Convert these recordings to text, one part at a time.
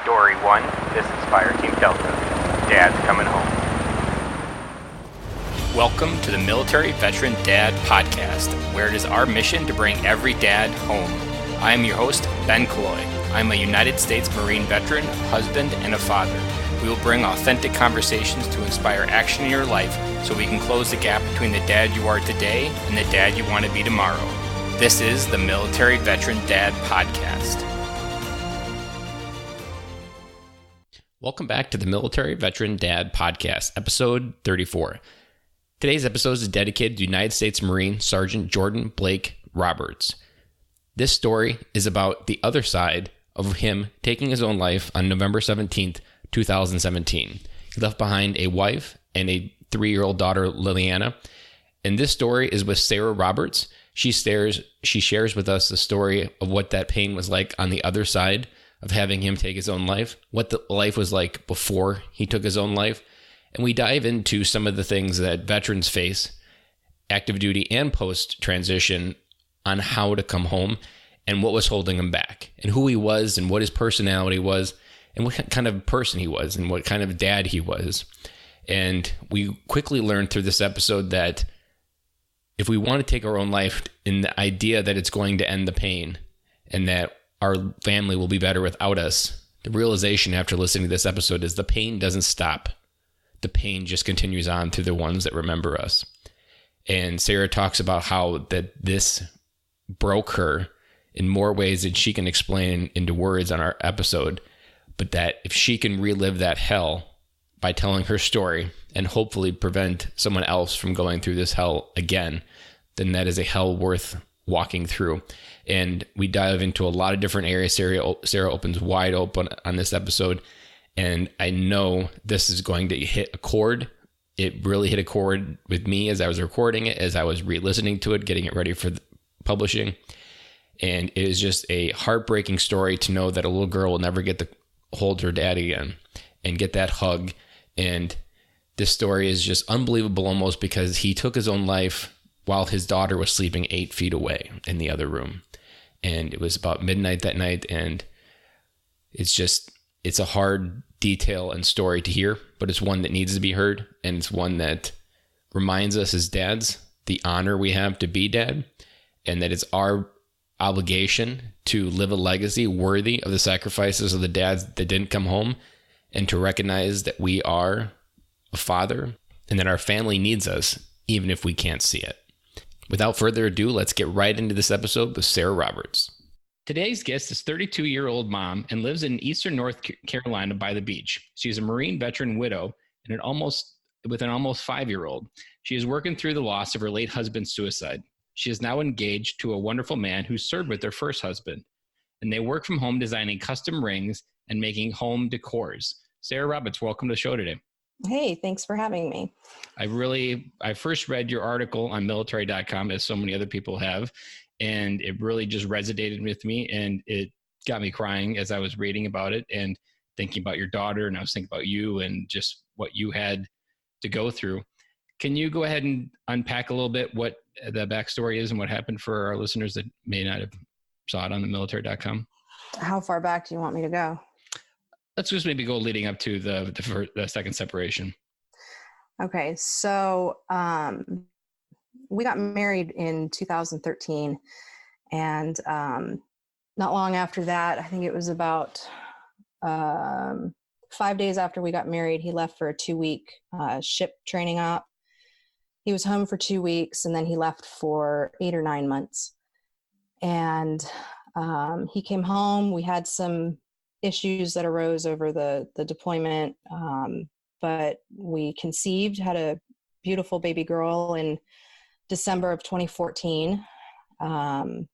Story 1, this is Fireteam Delta. Dad's coming home. Welcome to the Military Veteran Dad Podcast, where it is our mission to bring every dad home. I am your host, Ben Killoy. I'm a United States Marine veteran, husband, and a father. We will bring authentic conversations to inspire action in your life so we can close the gap between the dad you are today and the dad you want to be tomorrow. This is the Military Veteran Dad Podcast. Welcome back to the Military Veteran Dad Podcast, episode 34. Today's episode is dedicated to United States Marine Sergeant Jordan Blake Roberts. This story is about the other side of him taking his own life on November 17th, 2017. He left behind a wife and a 3-year-old daughter, Liliana. And this story is with Sarrah Roberts. She shares with us the story of what that pain was like on the other side of having him take his own life, what the life was like before he took his own life. And we dive into some of the things that veterans face, active duty and post-transition, on how to come home and what was holding him back and who he was and what his personality was and what kind of person he was and what kind of dad he was. And we quickly learned through this episode that if we want to take our own life in the idea that it's going to end the pain and that our family will be better without us, the realization after listening to this episode is the pain doesn't stop. The pain just continues on through the ones that remember us. And Sarrah talks about how that this broke her in more ways than she can explain into words on our episode, but that if she can relive that hell by telling her story and hopefully prevent someone else from going through this hell again, then that is a hell worth walking through. And we dive into a lot of different areas. Sarrah opens wide open on this episode, and I know this is going to hit a chord. It really hit a chord with me as I was recording it, as I was re-listening to it, getting it ready for publishing. And it is just a heartbreaking story to know that a little girl will never get to hold her dad again and get that hug. And this story is just unbelievable almost because he took his own life while his daughter was sleeping 8 feet away in the other room. And it was about midnight that night. And it's a hard detail and story to hear, but it's one that needs to be heard. And it's one that reminds us as dads the honor we have to be dad, and that it's our obligation to live a legacy worthy of the sacrifices of the dads that didn't come home, and to recognize that we are a father and that our family needs us, even if we can't see it. Without further ado, let's get right into this episode with Sarrah Roberts. Today's guest is 32-year-old mom and lives in eastern North Carolina by the beach. She's a Marine veteran widow and with an almost 5-year-old. She is working through the loss of her late husband's suicide. She is now engaged to a wonderful man who served with her first husband, and they work from home designing custom rings and making home decors. Sarrah Roberts, welcome to the show today. Hey, thanks for having me. I first read your article on military.com, as so many other people have, and it really just resonated with me, and it got me crying as I was reading about it and thinking about your daughter, and I was thinking about you and just what you had to go through. Can you go ahead and unpack a little bit what the backstory is and what happened for our listeners that may not have saw it on the military.com? How far back do you want me to go? Let's just maybe go leading up to the second separation. Okay, so we got married in 2013, and not long after that, I think it was about 5 days after we got married, he left for a 2-week ship training op. He was home for 2 weeks, and then he left for 8 or 9 months. And he came home. We had some issues that arose over the deployment, but we conceived, had a beautiful baby girl in December of 2014. And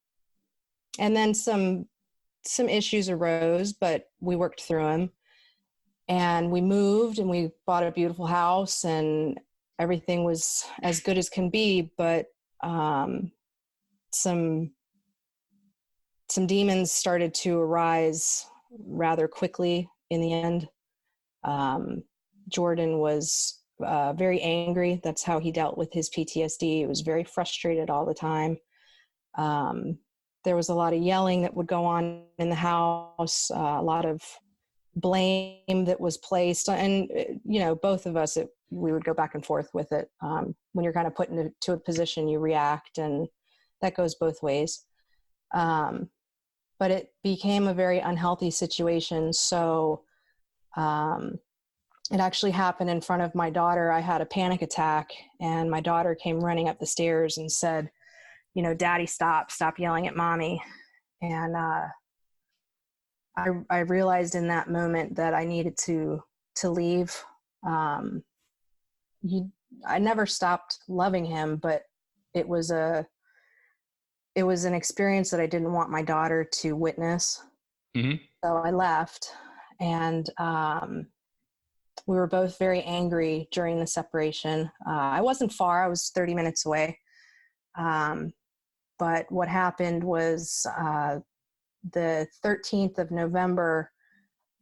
then some issues arose, but we worked through them. And we moved and we bought a beautiful house, and everything was as good as can be, but some demons started to arise rather quickly in the end. Jordan was very angry. That's how he dealt with his PTSD. He was very frustrated all the time. There was a lot of yelling that would go on in the house, a lot of blame that was placed. And, both of us, we would go back and forth with it. When you're kind of put into a position, you react, and that goes both ways. But it became a very unhealthy situation. So it actually happened in front of my daughter. I had a panic attack, and my daughter came running up the stairs and said, Daddy, stop yelling at mommy. And I realized in that moment that I needed to leave. I never stopped loving him, but it was an experience that I didn't want my daughter to witness. Mm-hmm. So I left, and we were both very angry during the separation. I wasn't far. I was 30 minutes away. But what happened was the 13th of November,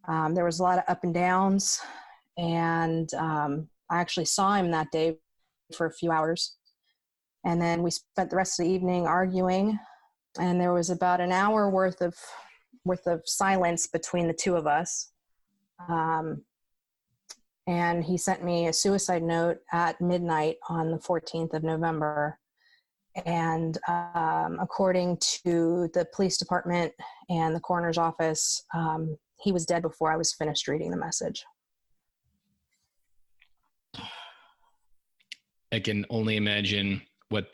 there was a lot of up and downs, and I actually saw him that day for a few hours. And then we spent the rest of the evening arguing, and there was about an hour worth of silence between the two of us. And he sent me a suicide note at midnight on the 14th of November. And according to the police department and the coroner's office, he was dead before I was finished reading the message. I can only imagine what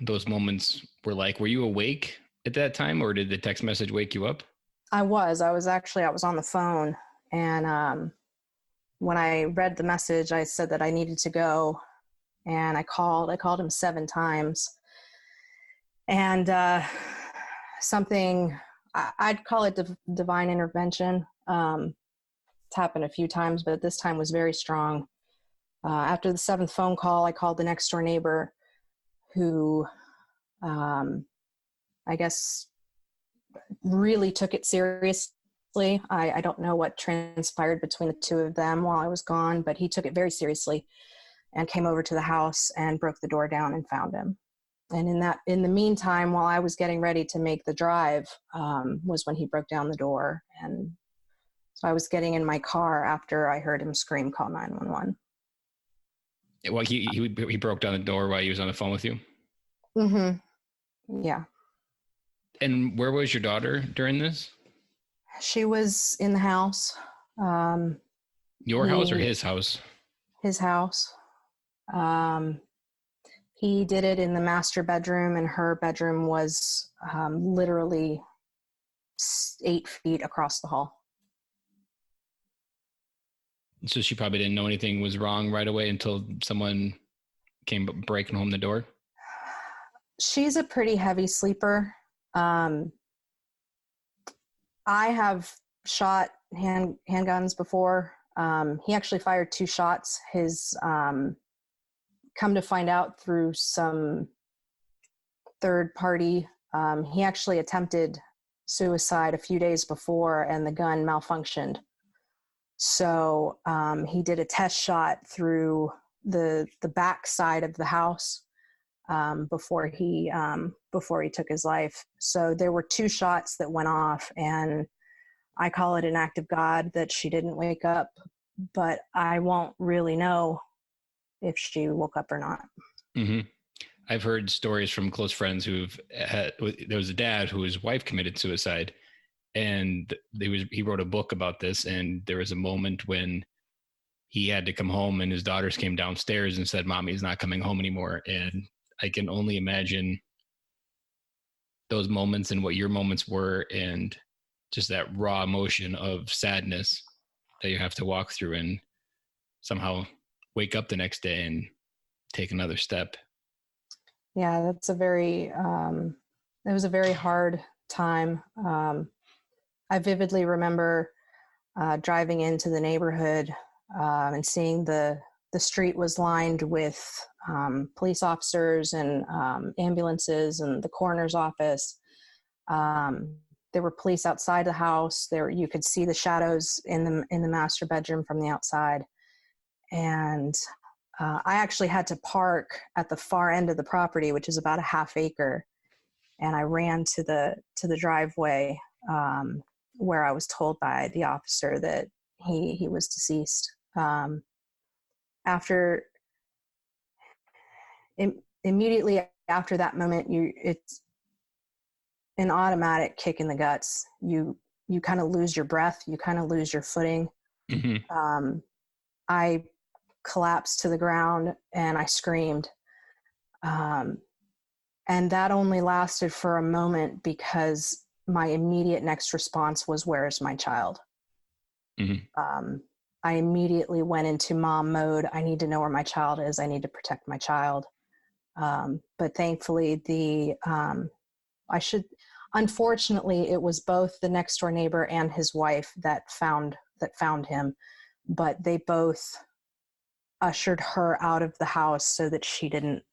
those moments were like. Were you awake at that time, or did the text message wake you up? I was on the phone, and when I read the message, I said that I needed to go, and I called him 7 times. And something, I'd call it divine intervention. It's happened a few times, but this time was very strong. After the 7th phone call, I called the next door neighbor who, I guess, really took it seriously. I don't know what transpired between the two of them while I was gone, but he took it very seriously and came over to the house and broke the door down and found him. And in the meantime, while I was getting ready to make the drive, was when he broke down the door. And so I was getting in my car after I heard him scream, "Call 911." Well, he broke down the door while he was on the phone with you? Mm-hmm. Yeah. And where was your daughter during this? She was in the house. Your house or his house? His house. He did it in the master bedroom, and her bedroom was literally 8 feet across the hall. So she probably didn't know anything was wrong right away until someone came breaking home the door? She's a pretty heavy sleeper. I have shot handguns before. He actually fired 2 shots. His come to find out through some third party, he actually attempted suicide a few days before, and the gun malfunctioned. So he did a test shot through the back side of the house before he took his life. So there were 2 shots that went off, and I call it an act of God that she didn't wake up, but I won't really know if she woke up or not. Mm-hmm. I've heard stories from close friends there was a dad whose wife committed suicide, and he wrote a book about this. And there was a moment when he had to come home, and his daughters came downstairs and said, "Mommy's not coming home anymore." And I can only imagine those moments and what your moments were, and just that raw emotion of sadness that you have to walk through and somehow wake up the next day and take another step. Yeah, that's it was a very hard time. I vividly remember driving into the neighborhood and seeing the street was lined with police officers and ambulances and the coroner's office. There were police outside the house. You could see the shadows in the master bedroom from the outside. And I actually had to park at the far end of the property, which is about a half acre. And I ran to the driveway where I was told by the officer that he was deceased. After immediately after that moment, it's an automatic kick in the guts. You kind of lose your breath. You kind of lose your footing. Mm-hmm. I collapsed to the ground and I screamed. And that only lasted for a moment because my immediate next response was, "Where's my child?" Mm-hmm. I immediately went into mom mode. I need to know where my child is. I need to protect my child. But thankfully, unfortunately, it was both the next door neighbor and his wife that found him, but they both ushered her out of the house so that she didn't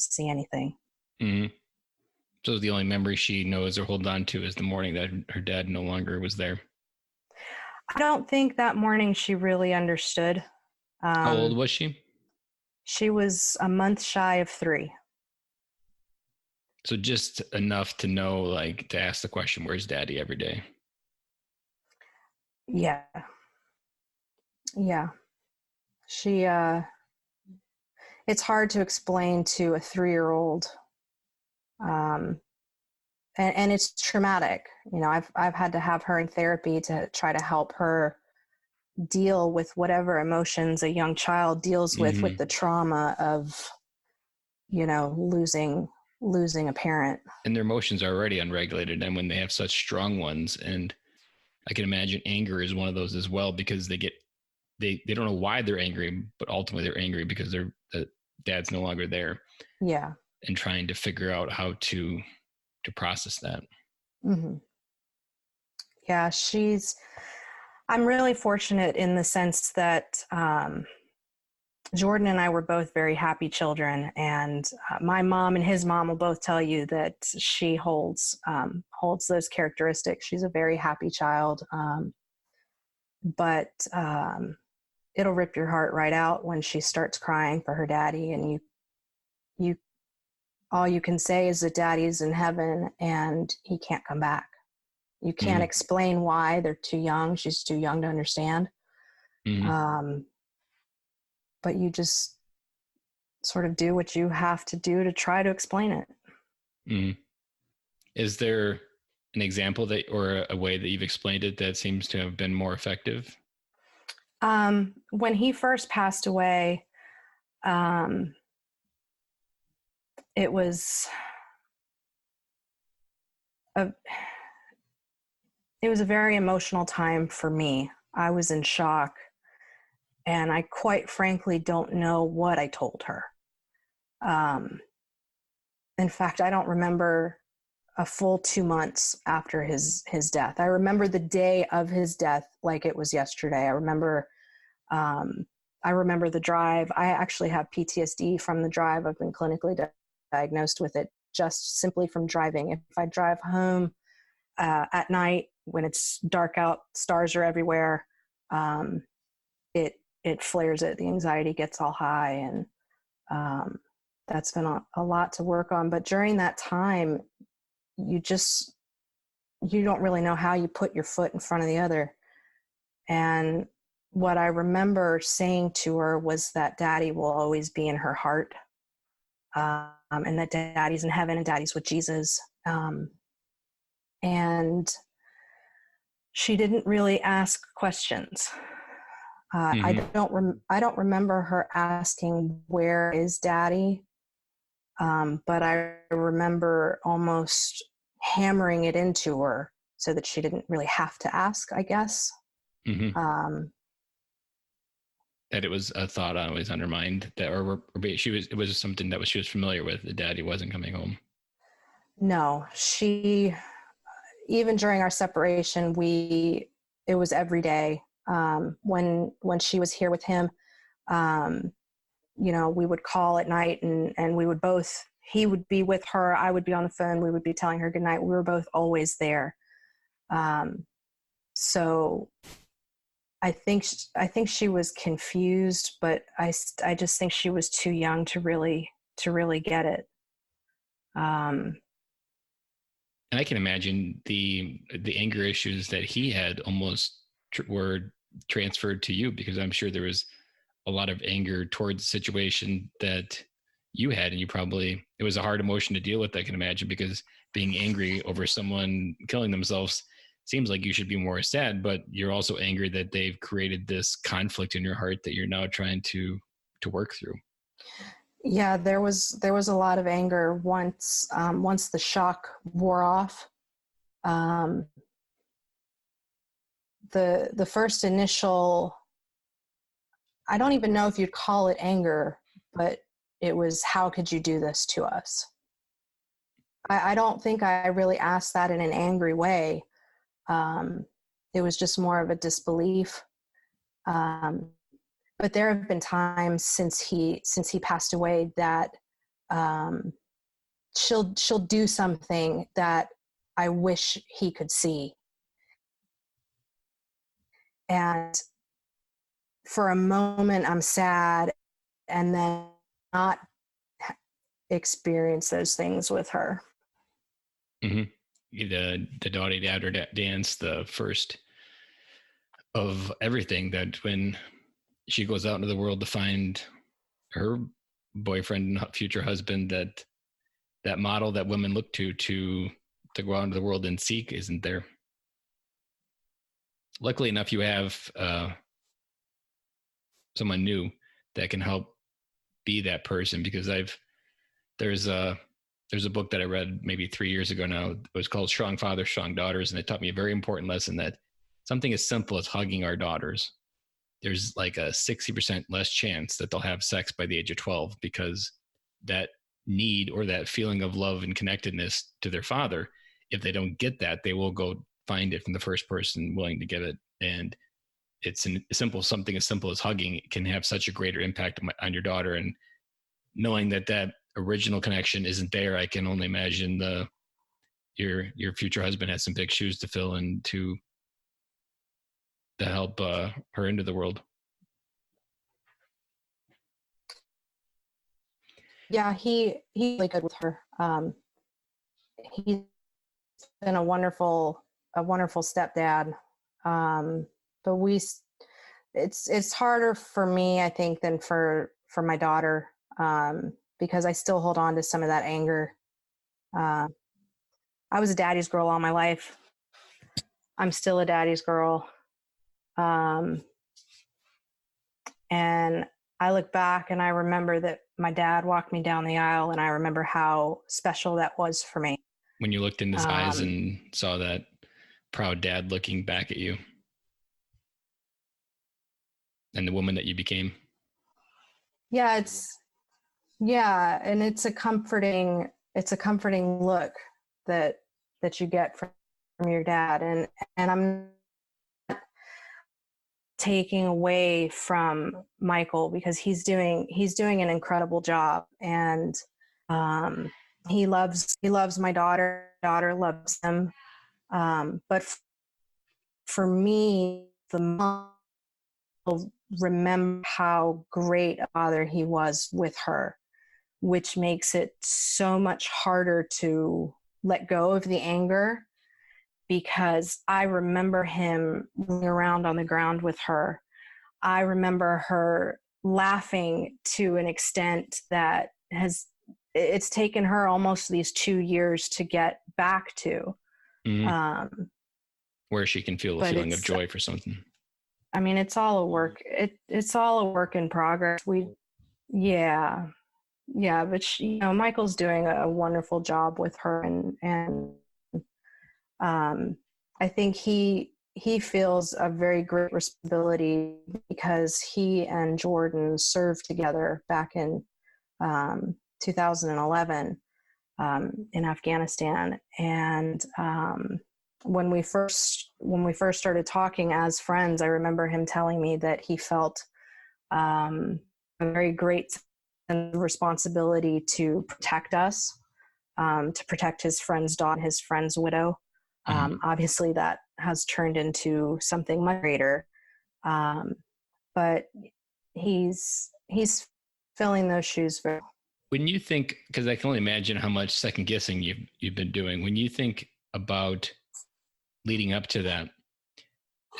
see anything. Mm-hmm. So the only memory she knows or holds on to is the morning that her dad no longer was there. I don't think that morning she really understood. How old was she? She was a month shy of 3. So just enough to know, like, to ask the question, "Where's Daddy?" every day. Yeah. Yeah. She, it's hard to explain to a 3-year-old. And it's traumatic. I've had to have her in therapy to try to help her deal with whatever emotions a young child deals with the trauma of, losing a parent. And their emotions are already unregulated, and when they have such strong ones, and I can imagine anger is one of those as well, because they don't know why they're angry, but ultimately they're angry because the dad's no longer there. Yeah. And trying to figure out how to process that. Mm-hmm. Yeah, I'm really fortunate in the sense that Jordan and I were both very happy children, and my mom and his mom will both tell you that she holds those characteristics. She's a very happy child, but it'll rip your heart right out when she starts crying for her daddy, and you all you can say is that daddy's in heaven and he can't come back. You can't explain why. They're too young. She's too young to understand. But you just sort of do what you have to do to try to explain it. Is there an example that, or a way that you've explained it that seems to have been more effective? When he first passed away, it was a very emotional time for me. I was in shock, and I quite frankly don't know what I told her. In fact, I don't remember a full 2 months after his death. I remember the day of his death like it was yesterday. I remember the drive. I actually have PTSD from the drive. I've been clinically diagnosed with it just simply from driving. If I drive home at night when it's dark out, stars are everywhere, it flares it. The anxiety gets all high, and that's been a lot to work on. But during that time, you don't really know how you put your foot in front of the other. And what I remember saying to her was that daddy will always be in her heart, and that daddy's in heaven and daddy's with Jesus. And she didn't really ask questions. I don't remember her asking, "Where is daddy?" But I remember almost hammering it into her so that she didn't really have to ask, I guess. That it was a thought always on her mind, that, or it was something that she was familiar with. The daddy wasn't coming home. No, even during our separation, it was every day. When she was here with him, we would call at night, and we would both, he would be with her, I would be on the phone, we would be telling her goodnight. We were both always there. So I think she was confused, but I just think she was too young to really get it. And I can imagine the anger issues that he had almost were transferred to you, because I'm sure there was a lot of anger towards the situation that you had, and it was a hard emotion to deal with, I can imagine, because being angry over someone killing themselves seems like you should be more sad, but you're also angry that they've created this conflict in your heart that you're now trying to work through. Yeah, there was a lot of anger once the shock wore off. The first initial, I don't even know if you'd call it anger, but it was, how could you do this to us? I don't think I really asked that in an angry way. It was just more of a disbelief. But there have been times since he passed away that she'll do something that I wish he could see. And for a moment I'm sad, and then not experience those things with her. Mm-hmm. The Dottie Dad or dance, the first of everything, that when she goes out into the world to find her boyfriend and future husband, that model that women look to go out into the world and seek isn't there. Luckily enough, you have someone new that can help be that person, because there's a book that I read maybe 3 years ago now. It was called Strong Fathers, Strong Daughters, and it taught me a very important lesson, that something as simple as hugging our daughters, there's like a 60% less chance that they'll have sex by the age of 12, because that need or that feeling of love and connectedness to their father, if they don't get that, they will go find it from the first person willing to give it. And it's something as simple as hugging can have such a greater impact on your daughter. And knowing that original connection isn't there, I can only imagine your future husband has some big shoes to fill and to help her into the world. Yeah, he's really good with her. He's been a wonderful stepdad. But it's harder for me, I think, than for my daughter, because I still hold on to some of that anger. I was a daddy's girl all my life. I'm still a daddy's girl. And I look back and I remember that my dad walked me down the aisle, and I remember how special that was for me. When you looked in his eyes and saw that proud dad looking back at you and the woman that you became. Yeah, and it's a comforting look that you get from your dad, and I'm not taking away from Michael, because he's doing an incredible job, and he loves my daughter loves him, but for me, the mom will remember how great a father he was with her, which makes it so much harder to let go of the anger, because I remember him rolling around on the ground with her. I remember her laughing to an extent that it's taken her almost these 2 years to get back to. Mm-hmm. Where she can feel a feeling of joy for something. I mean, it's all a work. It's all a work in progress. Yeah, but Michael's doing a wonderful job with her, and I think he feels a very great responsibility, because he and Jordan served together back in 2011 in Afghanistan, and when we first started talking as friends, I remember him telling me that he felt a very great sense of responsibility to protect us, to protect his friend's daughter, his friend's widow. Obviously, that has turned into something much greater, but he's filling those shoes very well. When you think, because I can only imagine how much second guessing you've been doing, when you think about leading up to that,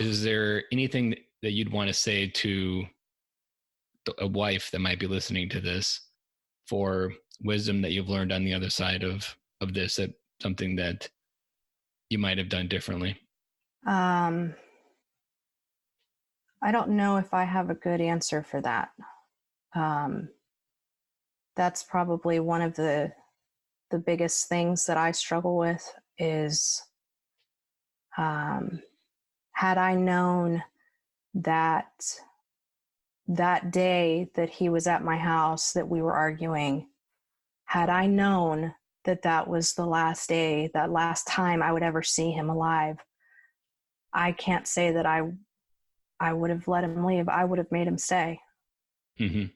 is there anything that you'd want to say to a wife that might be listening to this for wisdom that you've learned on the other side of this, that something that you might have done differently? I don't know if I have a good answer for that. That's probably one of the biggest things that I struggle with is, had I known that day that he was at my house, that we were arguing, had I known that that was the last day, that last time I would ever see him alive, I can't say that I would have let him leave. I would have made him stay. Mm-hmm.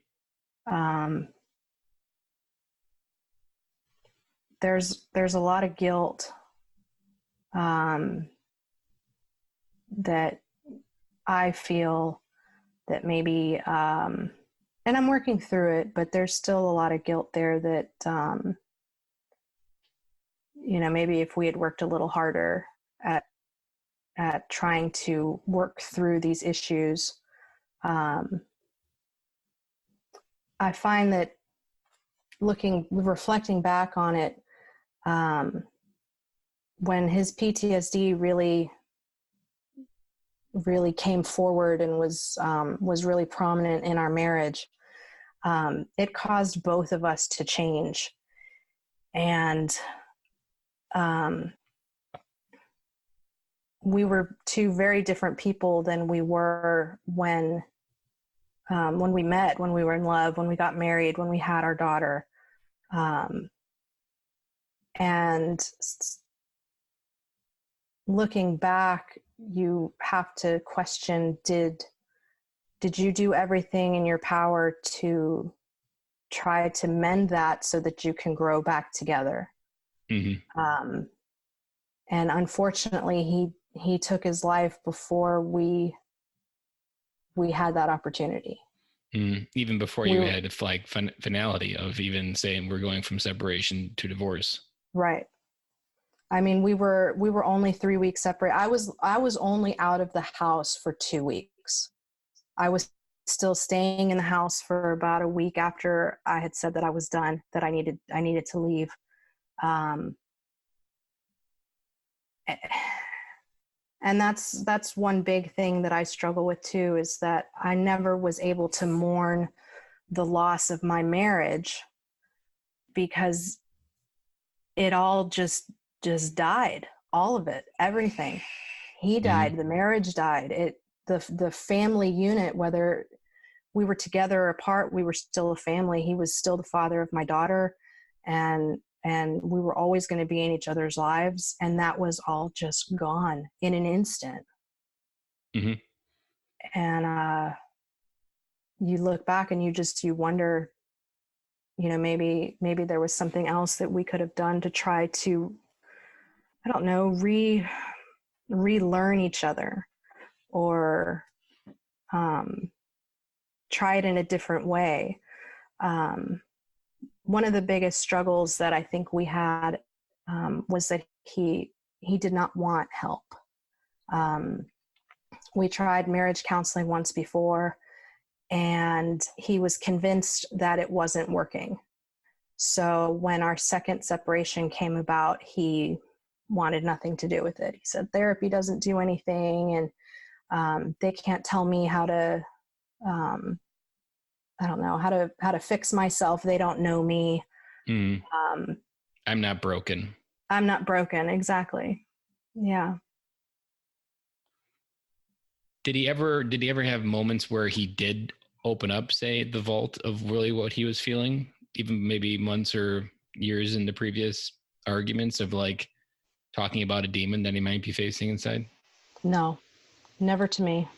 There's a lot of guilt that I feel that maybe, and I'm working through it, but there's still a lot of guilt there that, maybe if we had worked a little harder at trying to work through these issues, I find that reflecting back on it, when his PTSD really came forward and was really prominent in our marriage, it caused both of us to change. And we were two very different people than we were when we met, when we were in love, when we got married, when we had our daughter. And looking back, you have to question, did you do everything in your power to try to mend that so that you can grow back together? Mm-hmm. And unfortunately, he took his life before we had that opportunity. Even before you had like finality of even saying we're going from separation to divorce. Right. I mean, we were only 3 weeks separate. I was only out of the house for 2 weeks. I was still staying in the house for about a week after I had said that I was done, that I needed to leave. And that's one big thing that I struggle with too, is that I never was able to mourn the loss of my marriage because it all just died. All of it, everything. He died, Mm-hmm. the marriage died. The family unit, whether we were together or apart, we were still a family. He was still the father of my daughter, and we were always going to be in each other's lives. And that was all just gone in an instant. Mm-hmm. And you look back and you wonder, maybe there was something else that we could have done to try to, I don't know, relearn each other, or try it in a different way. One of the biggest struggles that I think we had was that he did not want help. We tried marriage counseling once before, and he was convinced that it wasn't working. So when our second separation came about, he wanted nothing to do with it. He said therapy doesn't do anything, and they can't tell me how to, I don't know, how to fix myself. They don't know me. Mm-hmm. I'm not broken. I'm not broken. Exactly. Yeah. Did he ever have moments where he did open up, say, the vault of really what he was feeling, even maybe months or years in the previous arguments, of like talking about a demon that he might be facing inside? No, never to me.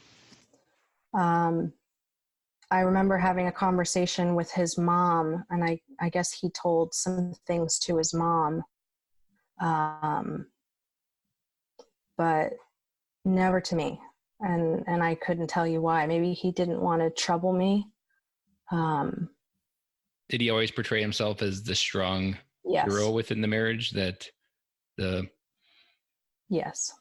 I remember having a conversation with his mom, and I guess he told some things to his mom, but never to me. And I couldn't tell you why. Maybe he didn't want to trouble me. Did he always portray himself as the strong hero within the marriage, that yes,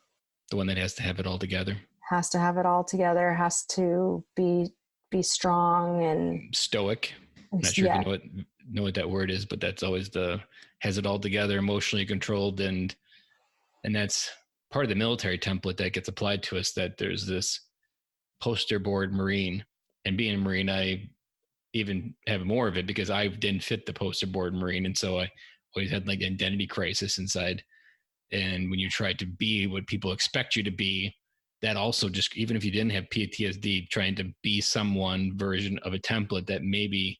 the one that has to have it all together? has to have it all together, has to be strong and stoic. I'm not sure if you know what that word is, but that's always has it all together, emotionally controlled, and that's part of the military template that gets applied to us, that there's this poster board Marine. And being a Marine, I even have more of it because I didn't fit the poster board Marine. And so I always had like an identity crisis inside. And when you try to be what people expect you to be, that also just, even if you didn't have PTSD, trying to be someone version of a template that maybe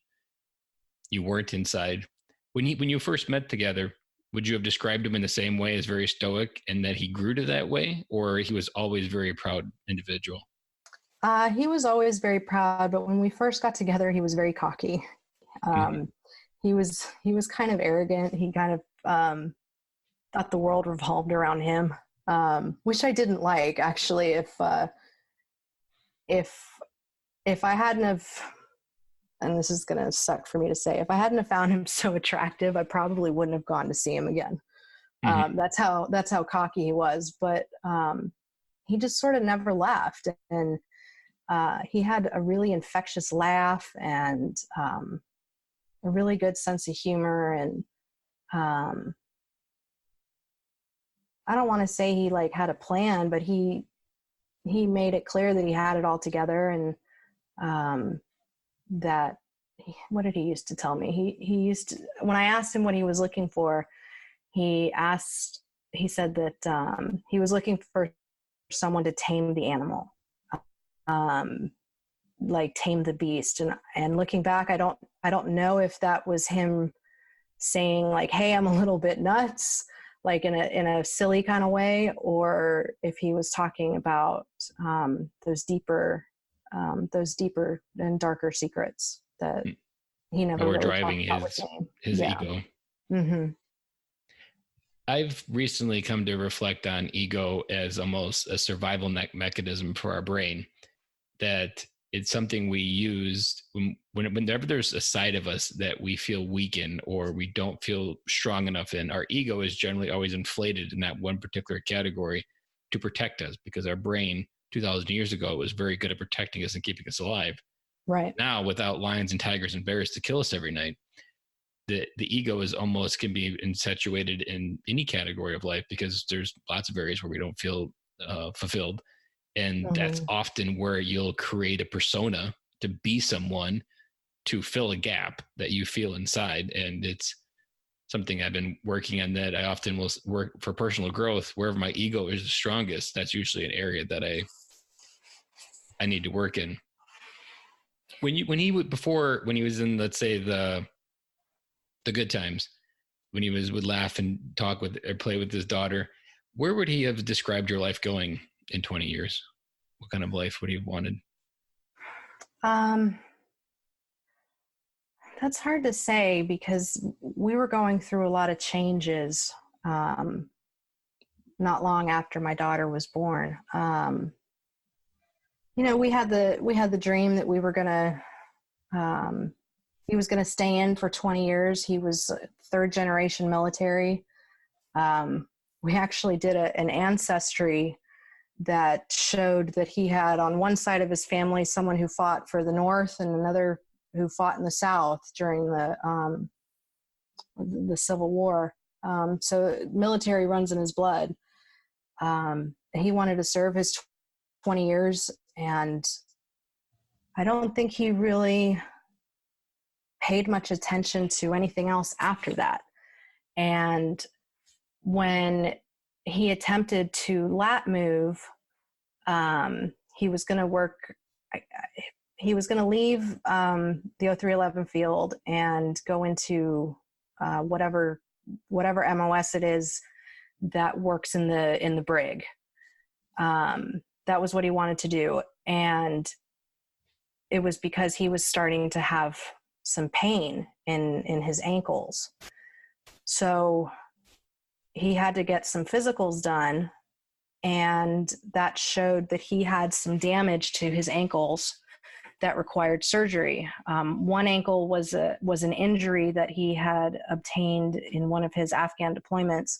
you weren't inside. When you first met together, would you have described him in the same way, as very stoic, and that he grew to that way, or he was always very proud individual? He was always very proud, but when we first got together, he was very cocky. He was kind of arrogant. He kind of thought the world revolved around him, which I didn't like, actually. If I hadn't have, and this is going to suck for me to say, if I hadn't have found him so attractive, I probably wouldn't have gone to see him again. That's how cocky he was. But he just sort of never left. And he had a really infectious laugh and a really good sense of humor. And I don't want to say he like had a plan, but he made it clear that he had it all together. And that, what did he used to tell me? He used to, when I asked him what he was looking for, he said that he was looking for someone to tame the animal, like tame the beast. And looking back, I don't know if that was him saying like, hey, I'm a little bit nuts, like in a silly kind of way, or if he was talking about those deeper and darker secrets that he never really driving talked about with me. His ego. Mm-hmm. I've recently come to reflect on ego as almost a survival mechanism for our brain, that it's something we use whenever there's a side of us that we feel weak in, or we don't feel strong enough in. Our ego is generally always inflated in that one particular category to protect us, because our brain 2,000 years ago was very good at protecting us and keeping us alive. Right. Now, without lions and tigers and bears to kill us every night, the ego is almost can be infatuated in any category of life, because there's lots of areas where we don't feel fulfilled. And that's often where you'll create a persona to be someone to fill a gap that you feel inside. And it's something I've been working on, that I often will work for personal growth. Wherever my ego is the strongest, that's usually an area that I need to work in. When he was in, let's say, the good times, when he would laugh and talk with or play with his daughter, where would he have described your life going in 20 years? What kind of life would he have wanted? That's hard to say, because we were going through a lot of changes not long after my daughter was born. We had the dream that we were gonna he was gonna stay in for 20 years. He was third generation military. We actually did an ancestry that showed that he had on one side of his family someone who fought for the North and another who fought in the South during the Civil War. So military runs in his blood. He wanted to serve his 20 years, and I don't think he really paid much attention to anything else after that. And when he attempted to lat move, he was going to work. He was going to leave the 0311 field and go into whatever MOS it is that works in the brig. That was what he wanted to do, and it was because he was starting to have some pain in his ankles. So he had to get some physicals done, and that showed that he had some damage to his ankles that required surgery. One ankle was an injury that he had obtained in one of his Afghan deployments,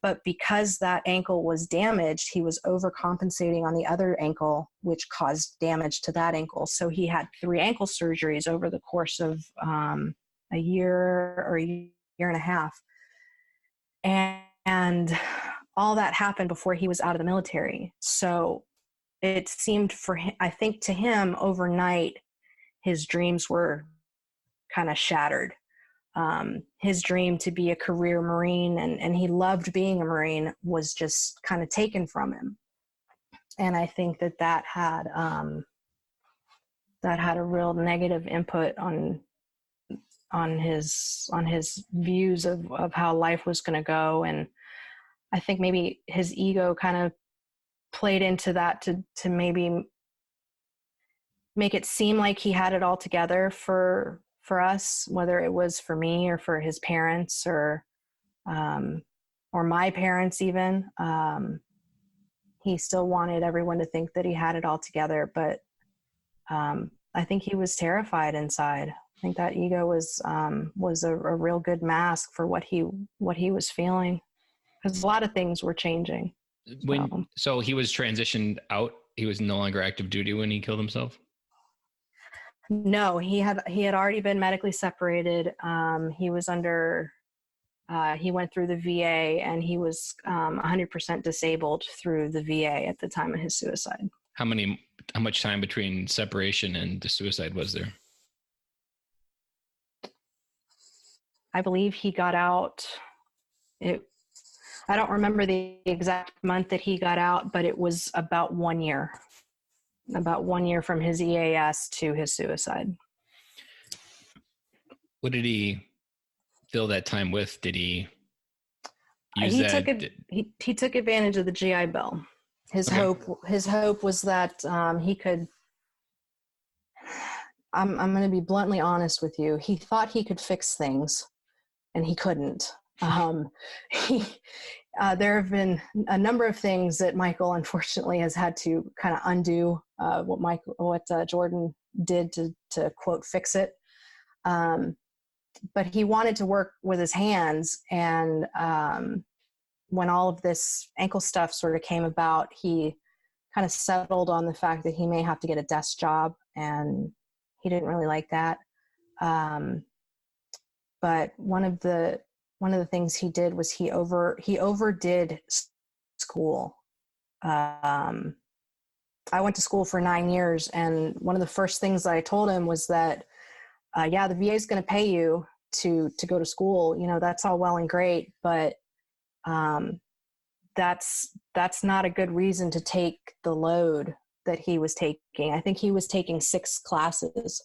But because that ankle was damaged, he was overcompensating on the other ankle, which caused damage to that ankle. So he had 3 ankle surgeries over the course of a year or a year and a half. And all that happened before he was out of the military. So it seemed for him, I think to him, overnight, his dreams were kind of shattered. His dream to be a career Marine, and he loved being a Marine, was just kind of taken from him. And I think that had a real negative input on his views of how life was going to go. And I think maybe his ego kind of played into that to maybe make it seem like he had it all together for us, whether it was for me or for his parents or my parents even. He still wanted everyone to think that he had it all together, but I think he was terrified inside. I think that ego was a real good mask for what he was feeling, because a lot of things were changing. So he was transitioned out. He was no longer active duty when he killed himself. No, he had already been medically separated. He was under. He went through the VA, and he was 100% disabled through the VA at the time of his suicide. How much time between separation and the suicide was there? I believe he got out. I don't remember the exact month that he got out, but it was about 1 year. About 1 year from his EAS to his suicide. What did he fill that time with? Did he use he took advantage of the GI Bill. His hope was that he could. I'm going to be bluntly honest with you. He thought he could fix things, and he couldn't. There have been a number of things that Michael, unfortunately, has had to kind of undo what Jordan did to quote fix it. But he wanted to work with his hands, and when all of this ankle stuff sort of came about, he kind of settled on the fact that he may have to get a desk job, and he didn't really like that. But one of the things he did was he overdid school. I went to school for 9 years, and one of the first things that I told him was that, the VA is going to pay you to go to school. You know, that's all well and great, but that's not a good reason to take the load that he was taking. I think he was taking 6 classes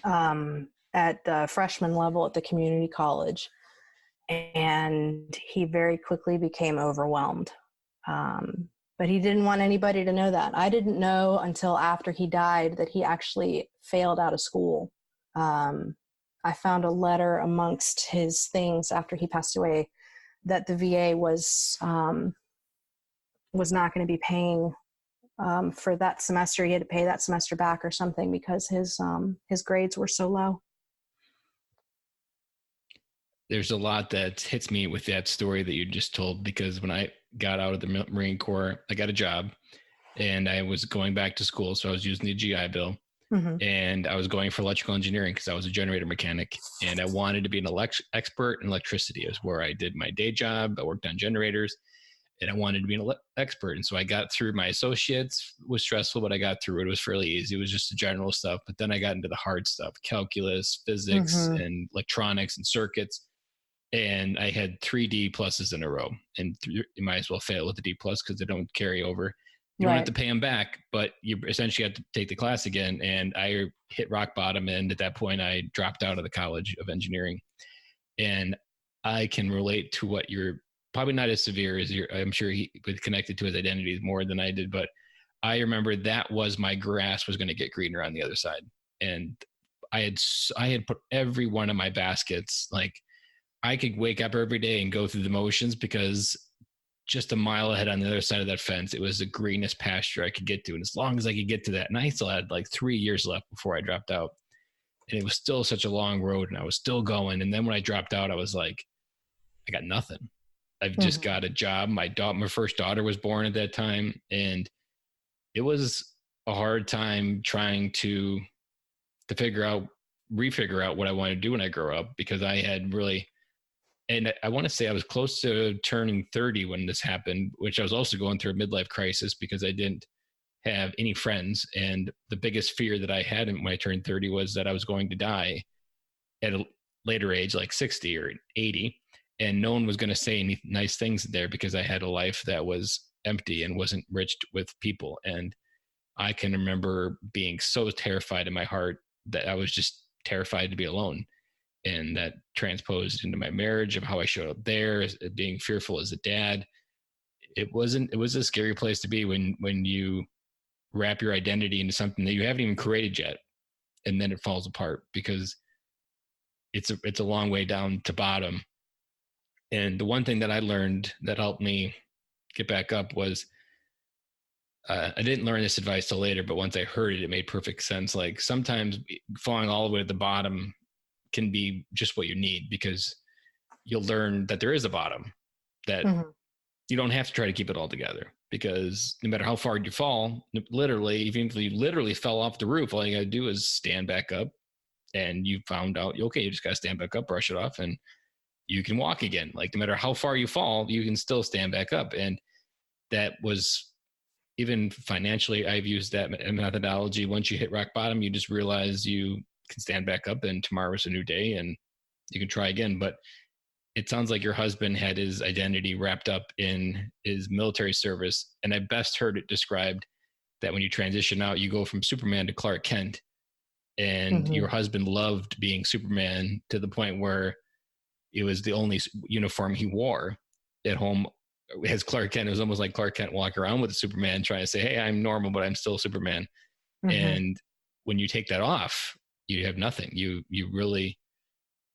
at the freshman level at the community college. And he very quickly became overwhelmed. But he didn't want anybody to know that. I didn't know until after he died that he actually failed out of school. I found a letter amongst his things after he passed away that the VA was not going to be paying for that semester. He had to pay that semester back or something because his grades were so low. There's a lot that hits me with that story that you just told, because when I got out of the Marine Corps, I got a job and I was going back to school. So I was using the GI Bill, and I was going for electrical engineering because I was a generator mechanic, and I wanted to be an expert in electricity. It was where I did my day job. I worked on generators, and I wanted to be an expert. And so I got through my associates. It was stressful, but I got through it. It was fairly easy. It was just the general stuff. But then I got into the hard stuff, calculus, physics, and electronics and circuits. And I had 3 D pluses in a row, and you might as well fail with the D plus because they don't carry over. You don't have to pay them back, but you essentially have to take the class again. And I hit rock bottom. And at that point, I dropped out of the College of Engineering. And I can relate to what you're probably not as severe as I'm sure he was connected to his identity more than I did. But I remember that was my grass was going to get greener on the other side. And I had put every one of my baskets, like, I could wake up every day and go through the motions because just a mile ahead on the other side of that fence, it was the greenest pasture I could get to. And as long as I could get to that, and I still had like 3 years left before I dropped out, and it was still such a long road and I was still going. And then when I dropped out, I was like, I got nothing. I've just Mhm. got a job. My first daughter was born at that time. And it was a hard time trying to refigure out what I wanted to do when I grow up, because I had really, and I want to say I was close to turning 30 when this happened, which I was also going through a midlife crisis because I didn't have any friends. And the biggest fear that I had when I turned 30 was that I was going to die at a later age, like 60 or 80. And no one was going to say any nice things there because I had a life that was empty and wasn't rich with people. And I can remember being so terrified in my heart that I was just terrified to be alone. And that transposed into my marriage, of how I showed up there, being fearful as a dad. It was a scary place to be when you wrap your identity into something that you haven't even created yet, and then it falls apart because it's a long way down to bottom. And the one thing that I learned that helped me get back up was, I didn't learn this advice till later, but once I heard it, it made perfect sense. Like, sometimes falling all the way at the bottom can be just what you need, because you'll learn that there is a bottom, that Mhm. you don't have to try to keep it all together, because no matter how far you fall, literally, even if you literally fell off the roof, all you got to do is stand back up, and you found out, okay, you just got to stand back up, brush it off, and you can walk again. Like, no matter how far you fall, you can still stand back up. And that was, even financially, I've used that methodology. Once you hit rock bottom, you just realize you can stand back up, and tomorrow's a new day and you can try again. But it sounds like your husband had his identity wrapped up in his military service. And I best heard it described that when you transition out, you go from Superman to Clark Kent. And your Mhm. husband loved being Superman to the point where it was the only uniform he wore at home. As Clark Kent, it was almost like Clark Kent walking around with a Superman trying to say, hey, I'm normal, but I'm still Superman. Mhm. And when you take that off, you have nothing. You really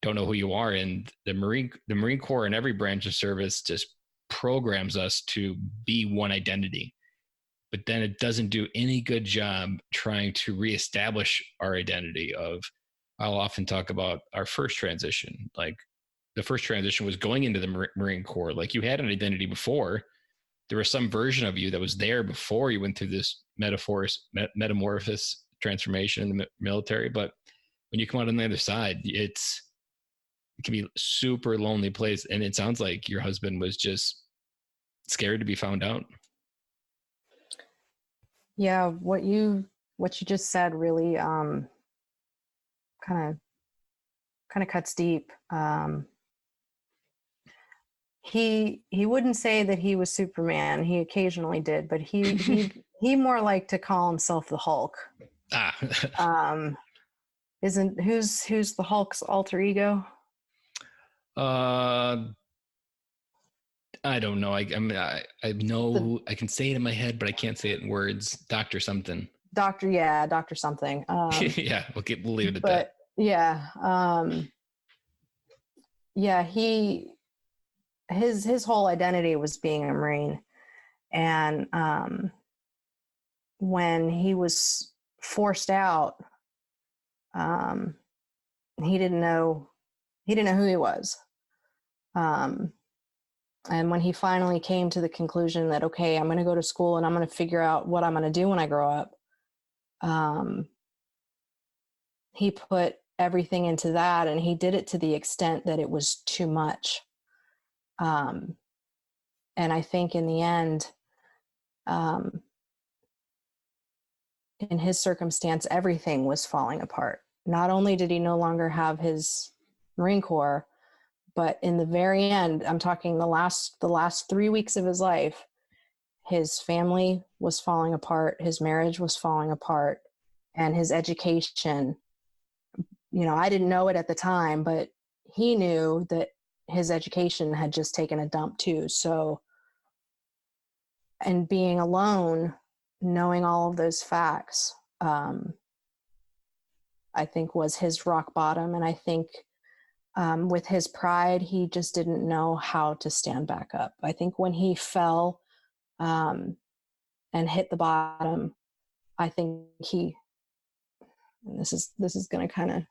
don't know who you are. And the Marine Corps and every branch of service just programs us to be one identity. But then it doesn't do any good job trying to reestablish our identity. I'll often talk about our first transition. Like, the first transition was going into the Marine Corps. Like, you had an identity before. There was some version of you that was there before you went through this metamorphosis transformation in the military. But when you come out on the other side, it can be a super lonely place. And it sounds like your husband was just scared to be found out. Yeah, what you just said really kind of kind of cuts deep. He wouldn't say that he was Superman. He occasionally did, but he more liked to call himself the Hulk. Ah, Um, isn't who's the Hulk's alter ego? uh, I don't know. I The know I can say it in my head, but I can't say it in words. Doctor something. doctor, yeah, Doctor something. Yeah, we'll leave it at that. But yeah, yeah, his whole identity was being a Marine, and when he was forced out, um, he didn't know who he was. Um, and when he finally came to the conclusion that, okay, I'm going to go to school and I'm going to figure out what I'm going to do when I grow up, um, he put everything into that, and he did it to the extent that it was too much. Um, and I think in the end, um, in his circumstance, everything was falling apart. Not only did he no longer have his Marine Corps, but in the very end, I'm talking the last 3 weeks of his life, his family was falling apart, his marriage was falling apart, and his education. I didn't know it at the time, but he knew that his education had just taken a dump too. So, and being alone, knowing all of those facts, I think was his rock bottom. And I think with his pride, he just didn't know how to stand back up. I think when he fell um, and hit the bottom, I think and this is going to kind of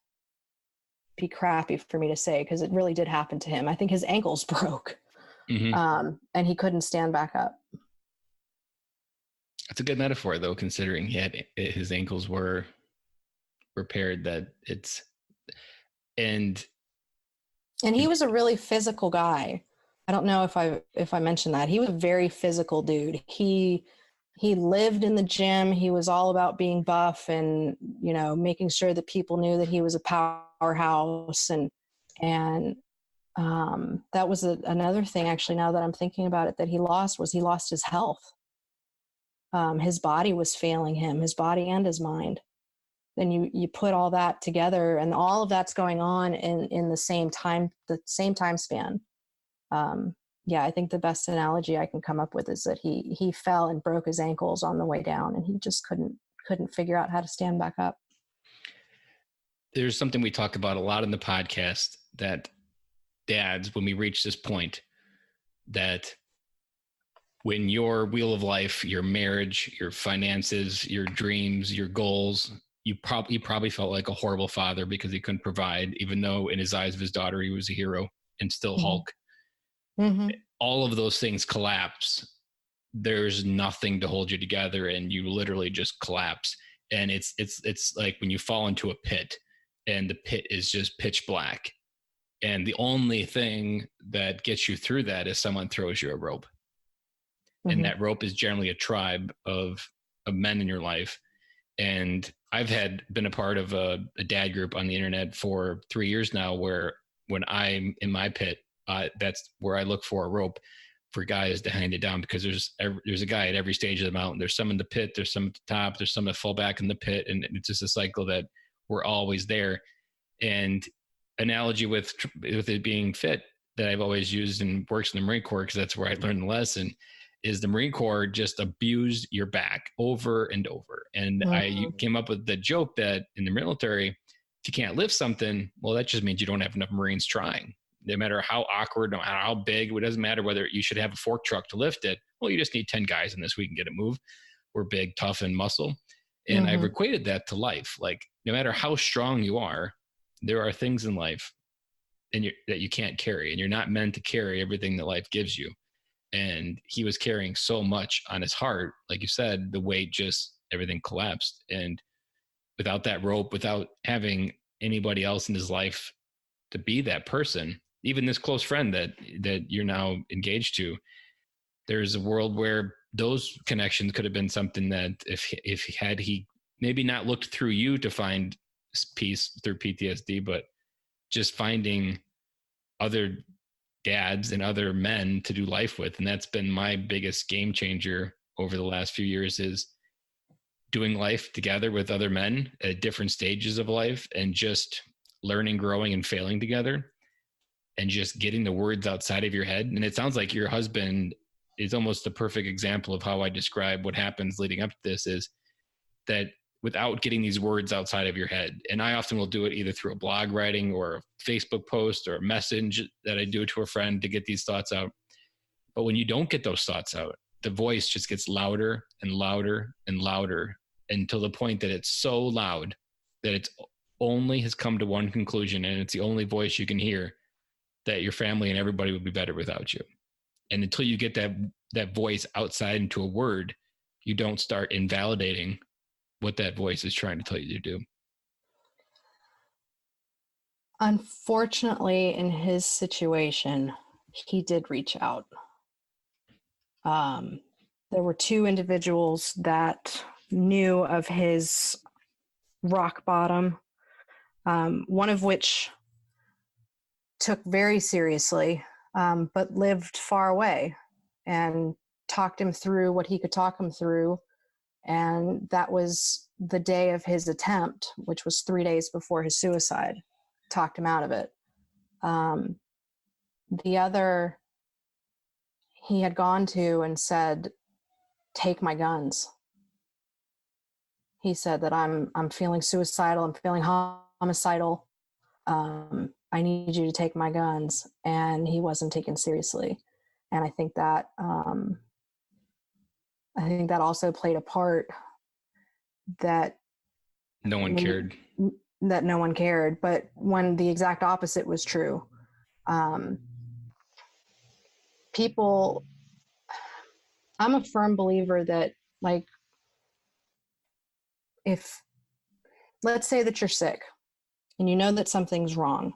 be crappy for me to say because it really did happen to him. I think his ankles broke. And he couldn't stand back up. That's a good metaphor, though, considering his ankles were repaired. And he was a really physical guy. I don't know if I mentioned that. He was a very physical dude. He lived in the gym. He was all about being buff and, you know, making sure that people knew that he was a powerhouse. And that was another thing, actually, now that I'm thinking about it, that he lost his health. His body was failing him, his body and his mind. Then you put all that together, and all of that's going on in the same time span. Yeah, I think the best analogy I can come up with is that he fell and broke his ankles on the way down, and he just couldn't figure out how to stand back up. There's something we talk about a lot in the podcast, that dads, when we reach this point, that when your wheel of life, your marriage, your finances, your dreams, your goals, you probably felt like a horrible father because he couldn't provide, even though in his eyes of his daughter, he was a hero and still Hulk. Mm-hmm. All of those things collapse. There's nothing to hold you together, and you literally just collapse. And it's like when you fall into a pit and the pit is just pitch black. And the only thing that gets you through that is someone throws you a rope. Mm-hmm. And that rope is generally a tribe of men in your life. And I've been a part of a dad group on the internet for 3 years now, where when I'm in my pit, that's where I look for a rope for guys to hand it down, because there's a guy at every stage of the mountain. There's some in the pit, there's some at the top, there's some that fall back in the pit. And it's just a cycle that we're always there. And analogy with it being fit that I've always used and works in the Marine Corps, because that's where I learned the lesson, is the Marine Corps just abused your back over and over. And I came up with the joke that in the military, if you can't lift something, well, that just means you don't have enough Marines trying. No matter how awkward, no matter how big, it doesn't matter whether you should have a fork truck to lift it. Well, you just need 10 guys in this week and get it moved. We're big, tough, and muscle. And I've equated that to life. Like, no matter how strong you are, there are things in life that you can't carry, and you're not meant to carry everything that life gives you. And he was carrying so much on his heart. Like you said, the weight, just everything collapsed. And without that rope, without having anybody else in his life to be that person, even this close friend that you're now engaged to, there's a world where those connections could have been something that if he maybe not looked through you to find peace through PTSD, but just finding other dads and other men to do life with. And that's been my biggest game changer over the last few years, is doing life together with other men at different stages of life, and just learning, growing, and failing together, and just getting the words outside of your head. And it sounds like your husband is almost the perfect example of how I describe what happens leading up to this, is that without getting these words outside of your head. And I often will do it either through a blog writing or a Facebook post or a message that I do to a friend to get these thoughts out. But when you don't get those thoughts out, the voice just gets louder and louder and louder, until the point that it's so loud that it's only has come to one conclusion, and it's the only voice you can hear, that your family and everybody would be better without you. And until you get that voice outside into a word, you don't start invalidating what that voice is trying to tell you to do. Unfortunately, in his situation, he did reach out. There were two individuals that knew of his rock bottom, one of which took very seriously, but lived far away, and talked him through what he could talk him through. And that was the day of his attempt, which was 3 days before his suicide. Talked him out of it. The other, he had gone to and said, "Take my guns." He said that I'm feeling suicidal. I'm feeling homicidal. I need you to take my guns. And he wasn't taken seriously. And I think that also played a part, that no one cared. That no one cared. But when the exact opposite was true, people, I'm a firm believer that, like, if, let's say that you're sick and you know that something's wrong,